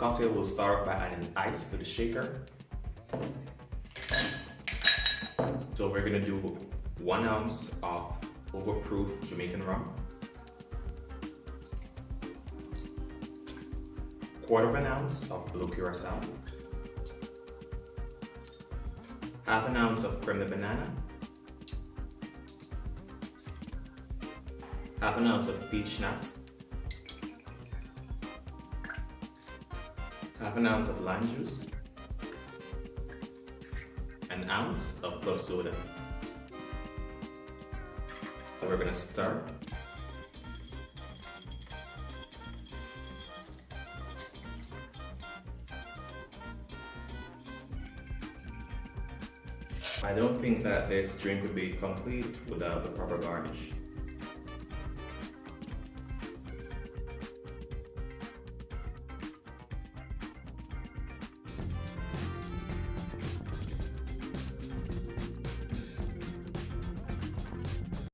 cocktail, we'll start off by adding ice to the shaker. So we're gonna do 1 ounce of overproof Jamaican rum, 1/4 ounce of blue curacao, 1/2 ounce of creme de banana, 1/2 ounce of peach schnapps, 1/2 ounce of lime juice, 1 ounce of club soda. We're gonna stir. I don't think that this drink would be complete without the proper garnish.